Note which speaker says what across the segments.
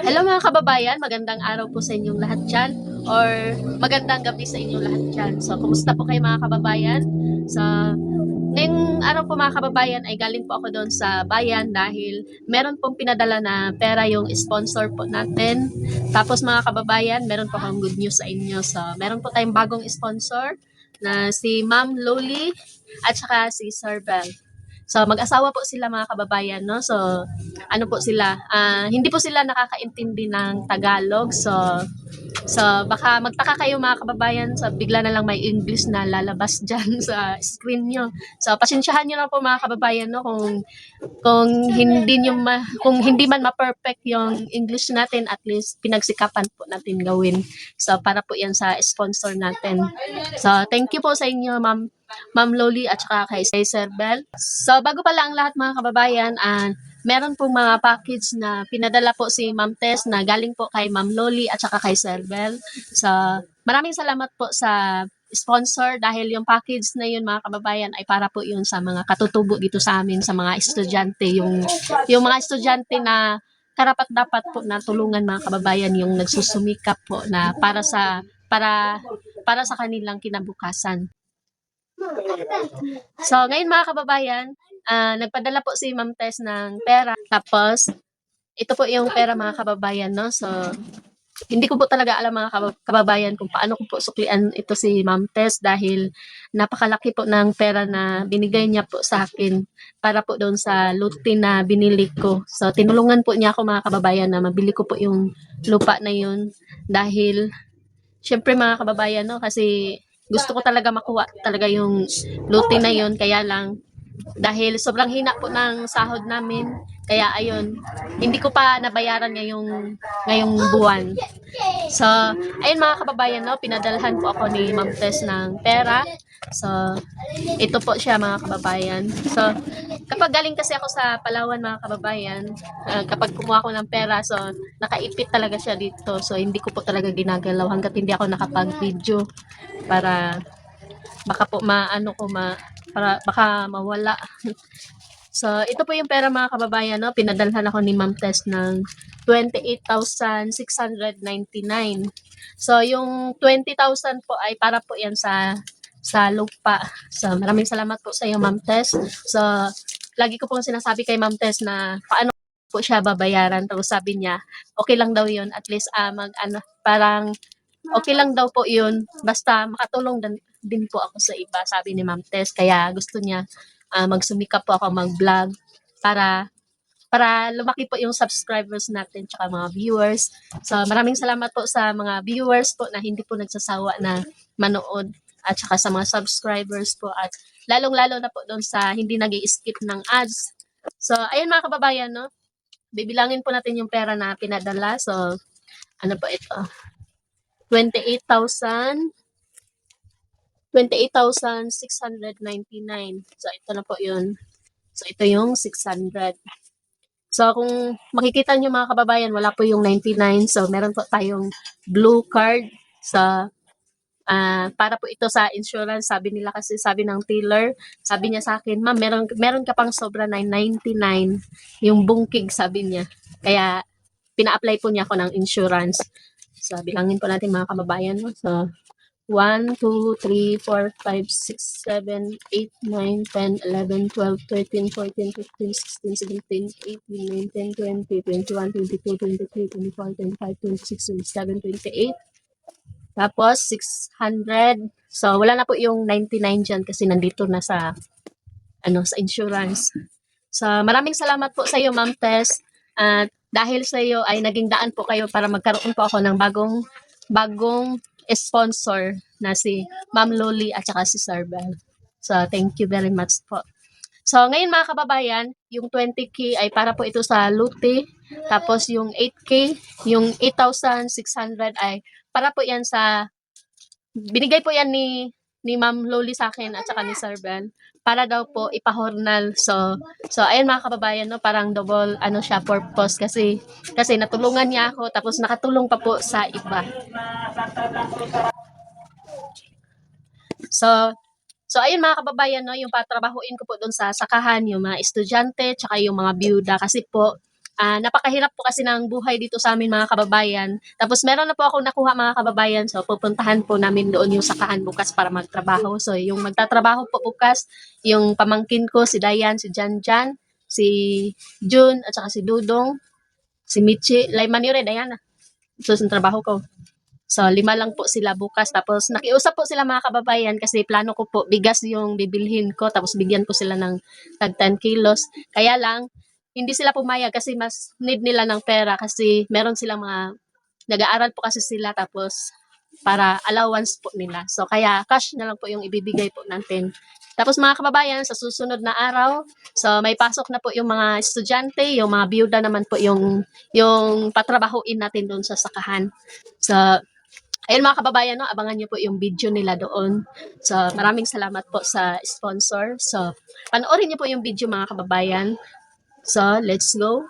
Speaker 1: Hello mga kababayan, magandang araw po sa inyong lahat dyan or magandang gabi sa inyong lahat dyan. So, kumusta po kayo mga kababayan? So, ngayong araw po mga kababayan ay galing po ako doon sa bayan dahil meron pong pinadala na pera yung sponsor po natin. Tapos mga kababayan, meron po akong good news sa inyo. So, meron po tayong bagong sponsor na si Ma'am Loli at saka si Sir Bel. So, mag-asawa po sila mga kababayan, no? So, ano po sila, hindi po sila nakakaintindi ng Tagalog. So baka magtaka kayo mga kababayan sa bigla na lang may English na lalabas dyan sa screen nyo. So, pasensyahan nyo na po mga kababayan, no? Kung hindi man ma-perfect yung English natin, at least pinagsikapan po natin gawin. So, para po yan sa sponsor natin. So, thank you po sa inyo, Ma'am Loli at saka kay Sir Bell. So, bago pala ang lahat mga kababayan, meron pong mga package na pinadala po si Ma'am Tess na galing po kay Ma'am Loli at saka kay Sir Bell. So, maraming salamat po sa sponsor dahil yung package na yun mga kababayan ay para po yun sa mga katutubo dito sa amin, sa mga estudyante, yung mga estudyante na karapat dapat po na tulungan mga kababayan, yung nagsusumikap po na para sa kanilang kinabukasan. So, ngayon mga kababayan, nagpadala po si Ma'am Tess ng pera. Tapos, ito po yung pera mga kababayan, no? So, hindi ko po talaga alam mga kababayan kung paano ko po suklian ito si Ma'am Tess dahil napakalaki po ng pera na binigay niya po sa akin para po doon sa luti na binili ko. So, tinulungan po niya ako mga kababayan na mabili ko po yung lupa na yun dahil syempre mga kababayan, no, kasi gusto ko talaga makuha talaga yung luti na yun, kaya lang dahil sobrang hina po ng sahod namin, kaya ayun, hindi ko pa nabayaran ngayong buwan. So, ayun mga kababayan, no, pinadalhan po ako ni Ma'am Tess ng pera. So, ito po siya mga kababayan. So, kapag galing kasi ako sa Palawan mga kababayan, kapag kumuha ako ng pera, so nakaipit talaga siya dito. So, hindi ko po talaga ginagalaw hanggat hindi ako nakapag-video para baka po para baka mawala. So, ito po yung pera mga kababayan, no? Pinadalhan ako ni Ma'am Tess ng 28,699. So, yung 20,000 po ay para po yan sa lupa. So, maraming salamat po sa iyo, Ma'am Tess. So, lagi ko pong sinasabi kay Ma'am Tess na paano po siya babayaran. Tapos sabi niya, okay lang daw yun. At least, parang okay lang daw po yun. Basta makatulong din po ako sa iba, sabi ni Ma'am Tess. Kaya gusto niya magsumikap po ako mag-vlog para lumaki po yung subscribers natin tsaka mga viewers. So maraming salamat po sa mga viewers po na hindi po nagsasawa na manood at saka sa mga subscribers po at lalong-lalo na po doon sa hindi nag-i-skip ng ads. So ayun mga kababayan, no? Bibilangin po natin yung pera na pinadala. So ano po ito? 28,000 28,699. So, ito na po yun. So, ito yung 600. So, kung makikita nyo mga kababayan, wala po yung 99. So, meron po tayong blue card. So, para po ito sa insurance. Sabi nila kasi, sabi ng dealer, sabi niya sa akin, ma'am, meron ka pang sobra na 99. Yung bungkig, sabi niya. Kaya, pina-apply po niya ako ng insurance. So, bilangin po natin mga kababayan. So, 1, 2, 3, 4, 5, 6, 7, 8, 9, 10, 11, 12, 13, 14, 15, 16, 17, 18, 19, 20, 21, 22, 23, 24, 25, 26, 27, 28. Tapos 600. So wala na po yung 99 dyan kasi nandito na sa sa insurance. So maraming salamat po sa iyo, Ma'am Tess. At dahil sa iyo ay naging daan po kayo para magkaroon po ako ng bagong sponsor na si Ma'am Loli at saka si Sir Bell. So, thank you very much po. So, ngayon mga kababayan, yung 20K ay para po ito sa Luti. Tapos yung 8K, yung 8,600 ay para po yan binigay po yan ni Ma'am Loli sa akin at saka ni Sir Bell para daw po ipahornal. So ayun mga kababayan, no, parang double siya purpose kasi natulungan niya ako tapos nakatulong pa po sa iba. So So ayun mga kababayan, no, yung patrabahuin ko po doon sa sakahan, yung mga estudyante, tsaka yung mga byuda kasi po Napakahirap po kasi ng buhay dito sa amin mga kababayan. Tapos meron na po akong nakuha mga kababayan. So pupuntahan po namin doon yung sakahan bukas para magtrabaho. So yung magtatrabaho po bukas, yung pamangkin ko, si Dayan, si Janjan, si Jun, at saka si Dudong, si Michi, Layman yun rin, Dayan. So sa trabaho ko. So, 5 lang po sila bukas. Tapos, nakiusap po sila mga kababayan kasi plano ko po, bigas yung bibilhin ko. Tapos, bigyan ko sila ng tag 10 kilos. Kaya lang, hindi sila pumayag kasi mas need nila ng pera kasi meron silang mga, nag-aaral po kasi sila tapos para allowance po nila. So, kaya cash na lang po yung ibibigay po natin. Tapos mga kababayan, sa susunod na araw, so may pasok na po yung mga estudyante, yung mga biyuda naman po yung patrabahuin natin doon sa sakahan. So, ayun mga kababayan, no, abangan nyo po yung video nila doon. So, maraming salamat po sa sponsor. So, panoorin nyo po yung video mga kababayan. So, let's go.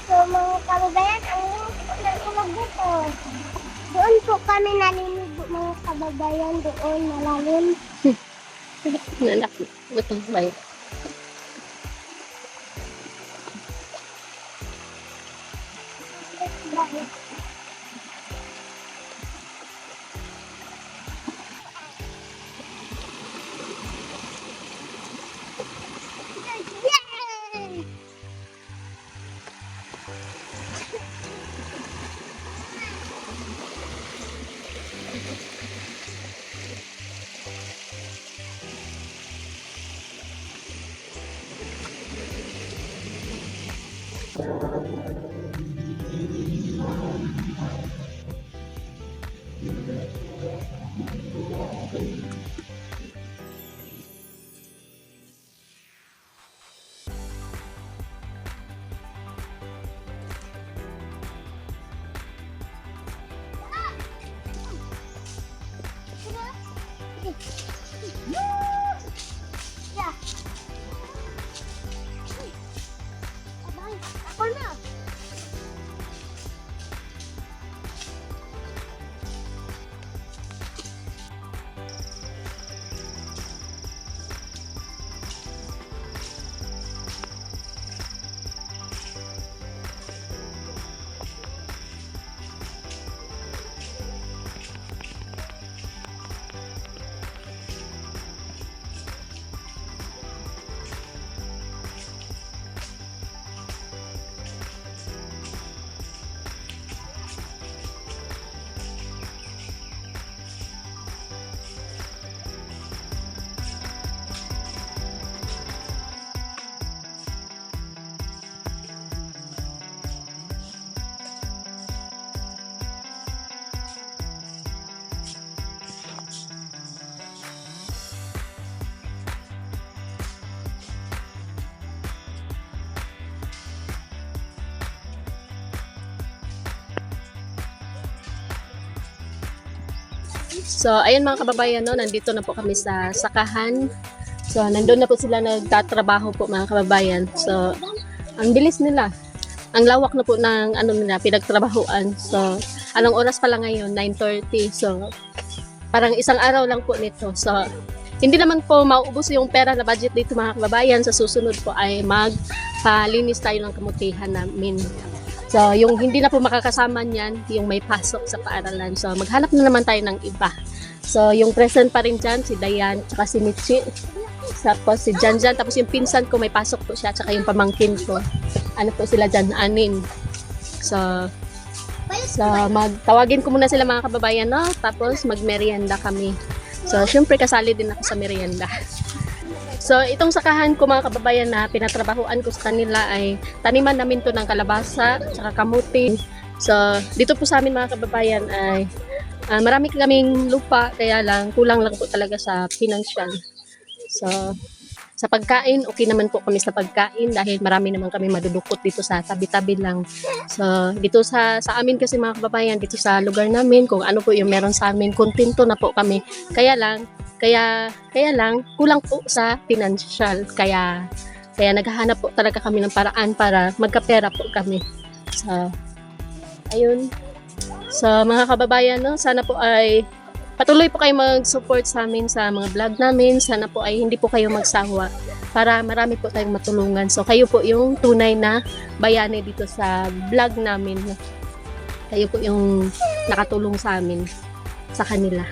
Speaker 2: So mga kababayan, ang nagulog dito. Doon po kami naliligo mga kababayan, doon malalim.
Speaker 1: Nanak, butong bay.
Speaker 2: Yay! Yeah. Abang, ako na.
Speaker 1: So, ayun mga kababayan, no, nandito na po kami sa sakahan. So, nandun na po sila nagtatrabaho po mga kababayan. So, ang bilis nila. Ang lawak na po ng ano nila, pinagtrabahuan. So, anong oras pa lang ngayon? 9:30. So, parang isang araw lang po nito. So, hindi naman po mauubos yung pera na budget dito mga kababayan. Sa susunod po ay magpalinis tayo ng kamutihan namin. So, yung hindi na po makakasama niyan, yung may pasok sa paaralan. So, maghanap na naman tayo ng iba. So, yung present pa rin dyan, si Dayan, tsaka si Michi. Tapos si Janjan, tapos yung pinsan ko may pasok po siya, tsaka yung pamangkin ko. Ano po sila dyan, 6. So magtawagin ko muna sila mga kababayan, no? Tapos magmerienda kami. So, syempre kasali din ako sa merienda. So, itong sakahan ko mga kababayan na pinatrabahuan ko sa kanila ay taniman namin to ng kalabasa, tsaka kamuti. So, dito po sa amin mga kababayan ay marami kaming lupa, kaya lang kulang lang po talaga sa financial. So, sa pagkain, okay naman po kami sa pagkain dahil marami naman kami madudukot dito sa tabi-tabi lang. So, dito sa amin kasi mga kababayan, dito sa lugar namin, kung ano po yung meron sa amin, kontento na po kami. Kaya lang kulang po sa financial. Kaya naghahanap po talaga kami ng paraan para magkapera po kami. So, ayun. So, mga kababayan, no, sana po ay patuloy po kayo mag-support sa amin sa mga vlog namin. Sana po ay hindi po kayo magsawa para marami po tayong matulungan. So, kayo po yung tunay na bayani dito sa vlog namin. Kayo po yung nakatulong sa amin, sa kanila.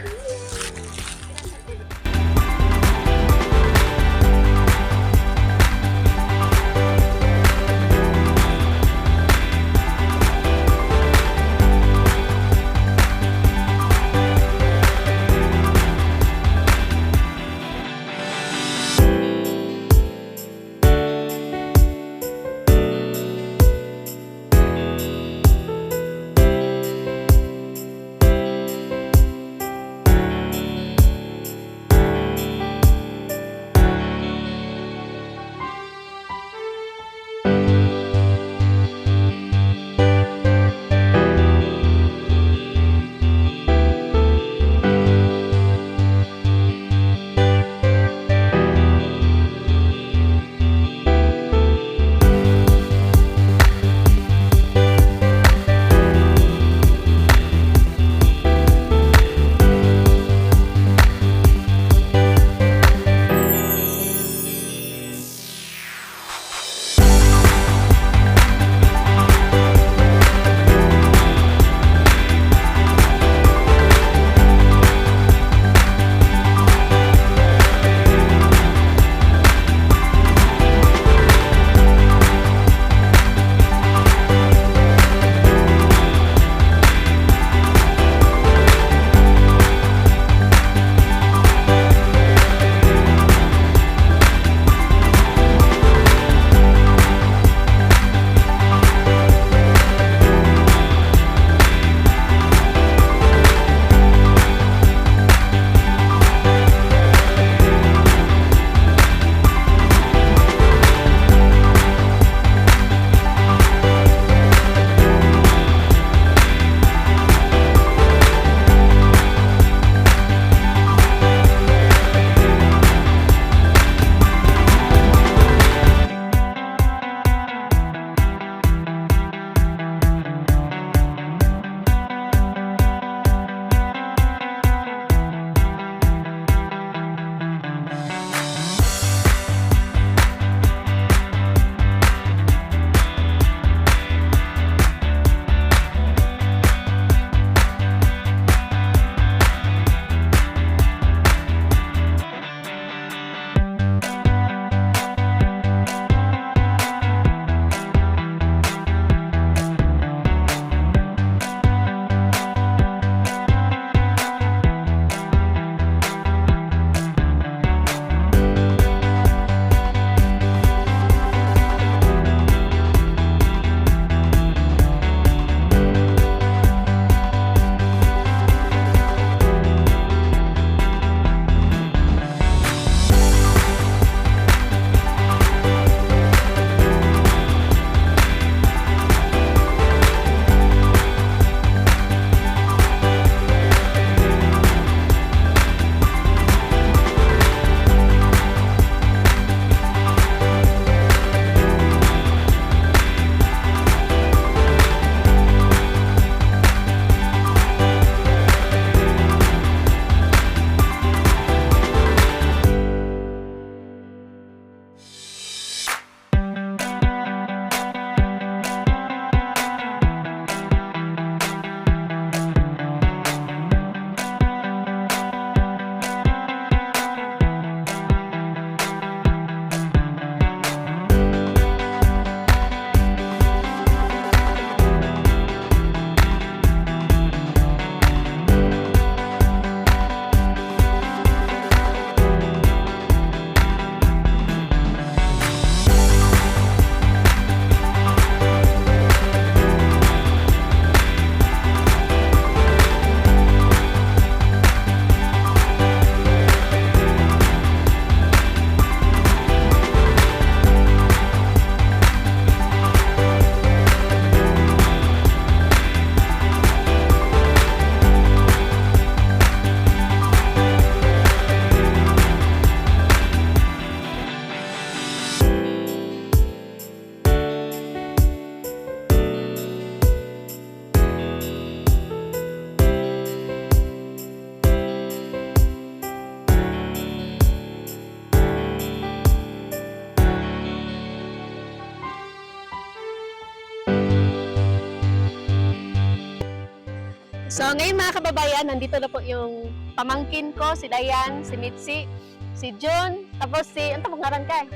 Speaker 1: So, ngayon mga kababayan, nandito na po yung pamangkin ko, si Dayan, si Mitzi, si Jun, tapos si, ano pangalan ka?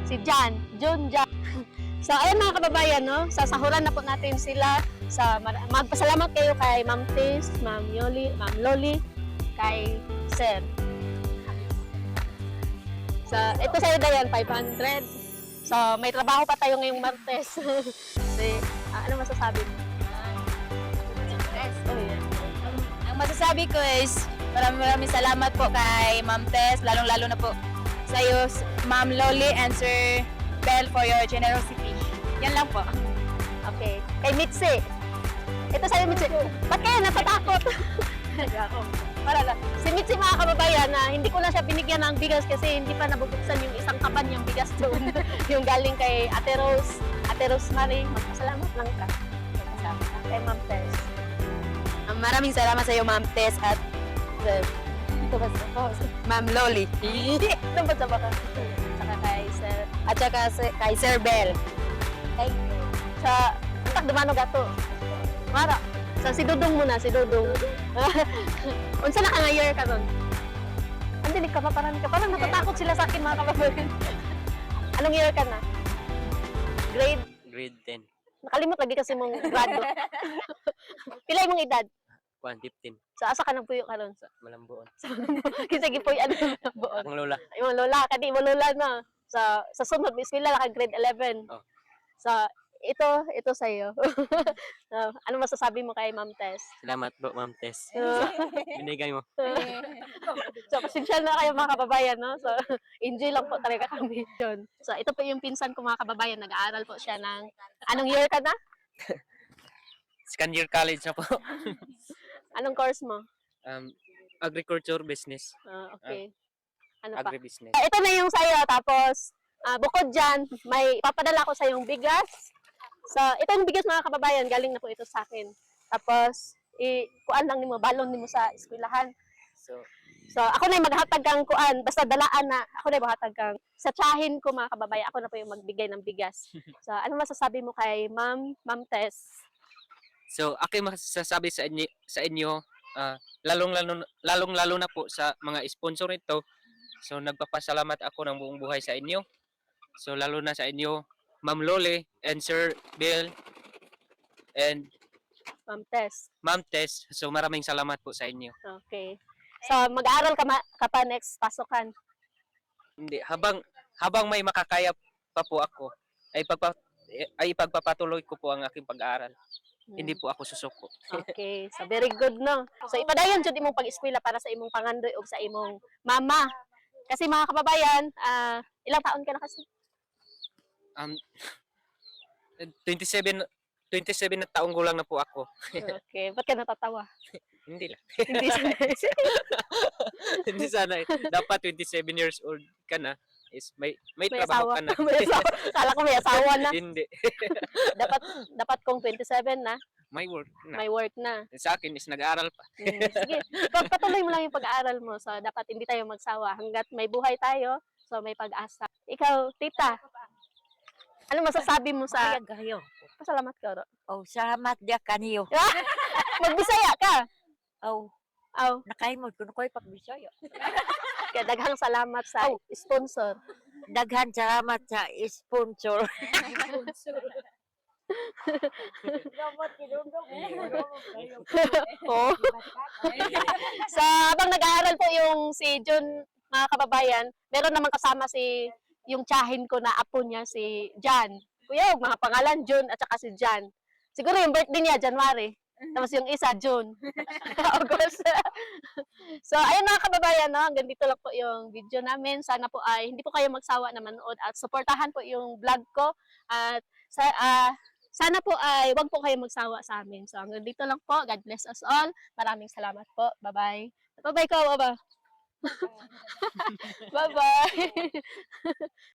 Speaker 1: Si Jan, Jun, Jan. So, ayun mga kababayan, no? Sasahuran na po natin sila. Magpasalamat kayo kay Ma'am Tis, Ma'am Yoli, Ma'am Loli, kay Sir. So, ito sa'yo Dayan, 500. So, may trabaho pa tayo ngayong Martes. Ano masasabi mo? Oh, yeah.
Speaker 3: Ang masasabi ko is maraming salamat po kay Ma'am Tess, lalong-lalo na po sa iyo, Ma'am Loli and Sir Bell for your generosity. Yan lang po.
Speaker 1: Okay. Kay Mitzi. Ito sa'yo, Mitzi. Ba't kayo natatakot? Para lang. Si Mitzi mga kababayan, na hindi ko na siya binigyan ng bigas kasi hindi pa nabubuksan yung isang kaban niyang bigas doon. Yung galing kay Ate Rose Marie. Magpasalamat lang ka. Kay Ma'am Tess.
Speaker 3: Maraming salamat sa iyo, Ma'am Tess at
Speaker 1: Ito ba sa
Speaker 3: Ma'am Loli.
Speaker 1: Ito ba sa baka? Saka kay Sir.
Speaker 3: At saka kay Sir Bell.
Speaker 1: Thank you. Sa Antak Dumano Gato. Mara. Sa si Dudong muna, si Dudong. Unsa na ka nga year ka ron? Andinig ka pa, parang natatakot sila sa akin mga kababayan. Anong year ka na? Grade?
Speaker 4: Grade 10.
Speaker 1: Nakalimot lagi kasi mong grado. Pilay mong edad?
Speaker 4: 115
Speaker 1: So asa ka nang puyo ka ron?
Speaker 4: sa Malambuon.
Speaker 1: Kasi gipuy ano na buon.
Speaker 4: Ang lola.
Speaker 1: Yung lola, kadi mo lola na. Sa sunod, eskwela ka grade 11.
Speaker 4: Oh.
Speaker 1: So, ito sa iyo. Ano masasabi mo kay Ma'am Tess?
Speaker 4: Salamat po, Ma'am Tess. Binigay mo.
Speaker 1: So, pasensya na kayo mga kababayan, no? So, enjoy lang po talaga kami yun. So, ito po yung pinsan ko mga kababayan. Nag-aaral po siya ng, anong year ka na?
Speaker 4: Second year college na po.
Speaker 1: Anong course mo?
Speaker 4: Agriculture business.
Speaker 1: Okay. Ano pa?
Speaker 4: Agribusiness.
Speaker 1: Ito na yung sa'yo. Tapos, bukod dyan, may papadala ko sa yung bigas. So, ito yung bigas mga kababayan. Galing na po ito sa akin. Tapos, kuan lang nimo, balon nimo sa eskwelahan. So, ako na yung maghatag kang kuan. Basta dalaan na, ako na yung maghatag kang sa tsahin ko mga kababayan. Ako na po yung magbigay ng bigas. So, ano masasabi mo kay Ma'am Tess?
Speaker 4: So, ako masasabi sa inyo lalong-lalo na po sa mga sponsor nito. So, nagpapasalamat ako ng buong buhay sa inyo. So, lalo na sa inyo, Ma'am Loli and Sir Bill and
Speaker 1: Ma'am Tess.
Speaker 4: Ma'am Tess. So, maraming salamat po sa inyo.
Speaker 1: Okay. So, mag-aaral ka pa next pasukan.
Speaker 4: Hindi, habang may makakaya pa po ako, ay pagpapatuloy ko po ang aking pag-aaral. Hindi po ako susuko.
Speaker 1: Okay. So, very good, no? So, ipadayon dyan imong pag-eskwela para sa imong pangandoy o sa imong mama. Kasi mga kababayan, ilang taon ka na kasi?
Speaker 4: 27 na taong gulang na po ako.
Speaker 1: Okay. Ba't ka natatawa?
Speaker 4: Hindi lang.
Speaker 1: Hindi sana.
Speaker 4: Hindi sana. Dapat 27 years old ka na is may trabaho
Speaker 1: asawa.
Speaker 4: ka na.
Speaker 1: May asawa. Kala ko may asawa na.
Speaker 4: Hindi.
Speaker 1: dapat kung 27 na,
Speaker 4: May work na.
Speaker 1: may work na.
Speaker 4: Sa akin is nag-aaral pa.
Speaker 1: Sige. Patuloy mo lang yung pag-aaral mo. So, dapat hindi tayo magsawa. Hanggat may buhay tayo, so may pag-asa. Ikaw, tita, ano masasabi mo sa...
Speaker 5: Ayag kayo.
Speaker 1: Pasalamat ka, Ro.
Speaker 5: Oh, salamat dia kaniyo.
Speaker 1: Magbisaya ka.
Speaker 5: Oh,
Speaker 1: Aw,
Speaker 5: nakaimod ko na ko'y pagbisaya.
Speaker 1: kaya daghang salamat sa sponsor.
Speaker 5: Daghan salamat sa sponsor.
Speaker 1: Oh. Sa habang nag-aaral po yung si Jun, mga kababayan, meron naman kasama yung tsahin ko na apo niya, si Jan. Kuya, mga pangalan, Jun at saka si Jan. Siguro yung birthday niya, January. Tapos yung isa, June. August. So, ayun mga kababayan, no? Hanggang dito lang po yung video namin. Sana po ay hindi po kayo magsawa na manood at suportahan po yung vlog ko. At sana po ay wag po kayo magsawa sa amin. So, hanggang dito lang po. God bless us all. Maraming salamat po. Bye-bye. Bye-bye ko, baba. Bye-bye.